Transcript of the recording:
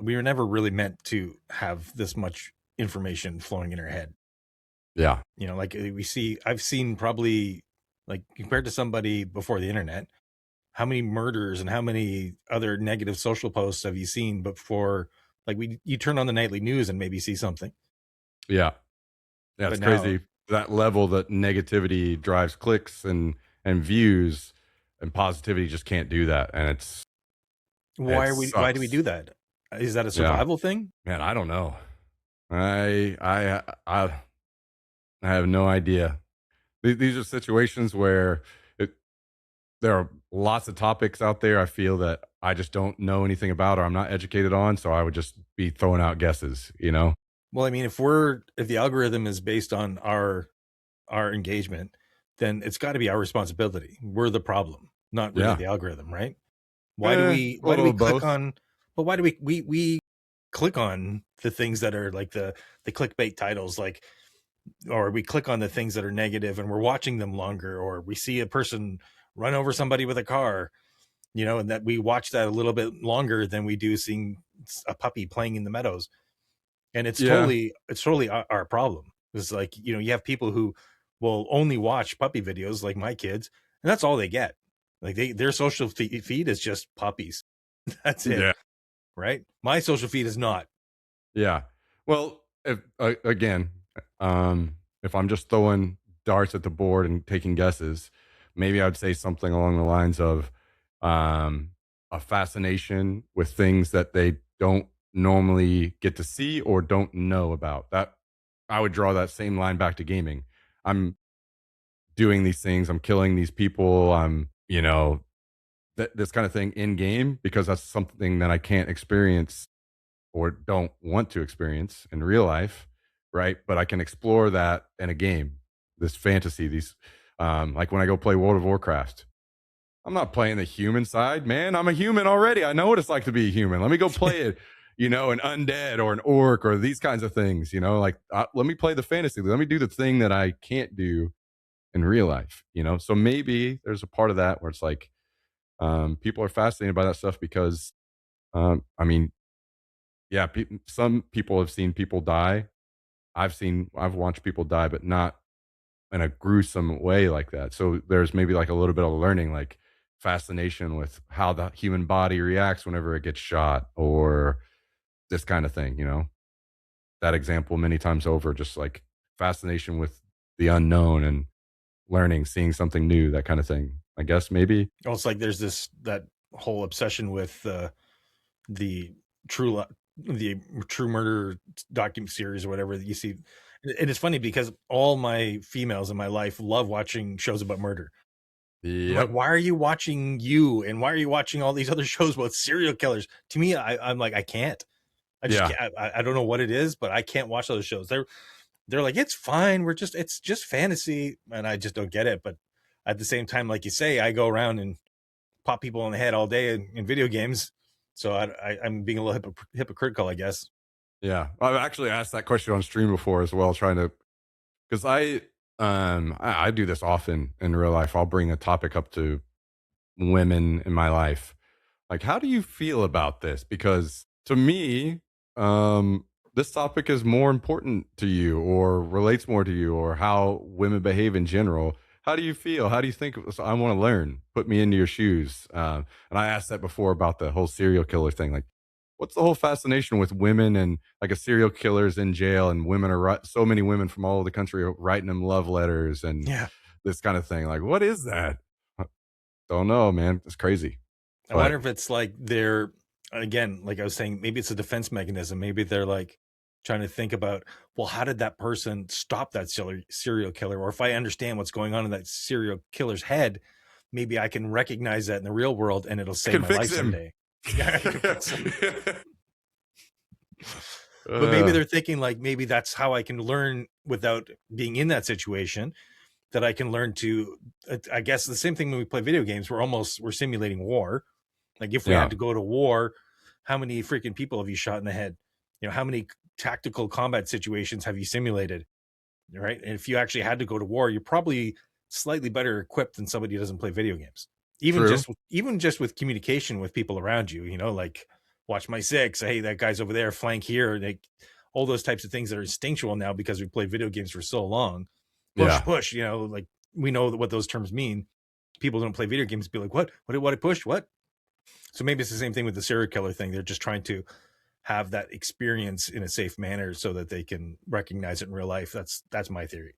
We were never really meant to have this much information flowing in our head. Yeah. You know, like I've seen probably, like, compared to somebody before the internet, how many murders and how many other negative social posts have you seen before? Like, you turn on the nightly news and maybe see something, Yeah. Yeah, but it's now, crazy that level that negativity drives clicks and views, and positivity just can't do that, and it why do we sucks. do that? Is that a Yeah. survival thing? Man, I don't know. I have no idea. These are situations where it there are lots of topics out there I feel that I just don't know anything about or I'm not educated on, so I would just be throwing out guesses, you know? Well, I mean, if the algorithm is based on our engagement, then it's got to be our responsibility. We're the problem, not really Yeah. the algorithm, right? A Why do we little of click both. on but why do we click on the things that are like the clickbait titles, like, or we click on the things that are negative and we're watching them longer, or we see a person run over somebody with a car, and that we watch that a little bit longer than we do seeing a puppy playing in the meadows. And Yeah. it's totally our problem. It's like, you have people who will only watch puppy videos, like my kids, and that's all they get. Like, their social feed is just puppies. That's it, Yeah. right? My social feed is not. Yeah. Well, if again, if I'm just throwing darts at the board and taking guesses, maybe I'd say something along the lines of um, a fascination with things that they don't normally get to see or don't know about. That I would draw that same line back to gaming. I'm doing these things. I'm killing these people. I'm, this kind of thing in game because that's something that I can't experience or don't want to experience in real life, right? But I can explore that in a game, this fantasy, like when I go play World of Warcraft, I'm not playing the human side, man. I'm a human already. I know what it's like to be a human. Let me go play it, an undead or an orc or these kinds of things, like let me play the fantasy. Let me do the thing that I can't do in real life, So maybe there's a part of that where it's like people are fascinated by that stuff because, I mean, yeah, some people have seen people die. I've watched people die, but not in a gruesome way like that. So there's maybe like a little bit of learning, like fascination with how the human body reacts whenever it gets shot or this kind of thing, That example many times over, just like fascination with the unknown and learning, seeing something new, that kind of thing. I guess maybe. Also, like, there's that whole obsession with the the true murder document series or whatever that you see. And it's funny because all my females in my life love watching shows about murder. I'm like, Yep. why are you watching you? And why are you watching all these other shows about serial killers? To me, I'm like, I can't. I just Yeah. can't. I don't know what it is, but I can't watch those shows. They're like, it's fine. It's just fantasy, and I just don't get it. But at the same time, like you say, I go around and pop people on the head all day in video games. So I'm being a little hypocritical, I guess. Yeah. I've actually asked that question on stream before as well, trying to because I do this often in real life. I'll bring a topic up to women in my life. Like, how do you feel about this? Because to me, this topic is more important to you or relates more to you or how women behave in general. How do you feel? How do you think? So I want to learn. Put me into your shoes. And I asked that before about the whole serial killer thing. Like, what's the whole fascination with women and like a serial killer's in jail and women are so many women from all over the country are writing them love letters and Yeah. this kind of thing. Like, what is that? Don't know, man. It's crazy. I wonder But if it's like they're, again, like I was saying, maybe it's a defense mechanism. Maybe they're like trying to think about, well, how did that person stop that serial killer? Or if I understand what's going on in that serial killer's head, maybe I can recognize that in the real world and it'll I save can my fix life him. someday. Yeah, I can fix him. But maybe uh, they're thinking, like, maybe that's how I can learn without being in that situation, that I can learn to, I guess the same thing when we play video games, we're simulating war. Like, if we had yeah, to go to war, how many freaking people have you shot in the head? How many tactical combat situations have you simulated? Right. And if you actually had to go to war, you're probably slightly better equipped than somebody who doesn't play video games. true. Even just with communication with people around you, like, watch my six. Hey, that guy's over there, flank here. Like all those types of things that are instinctual now because we played video games for so long. Push, Yeah. push. Like we know what those terms mean. People don't play video games. Be like, what? What? I push? What? So maybe it's the same thing with the serial killer thing. They're just trying to have that experience in a safe manner so that they can recognize it in real life. That's my theory.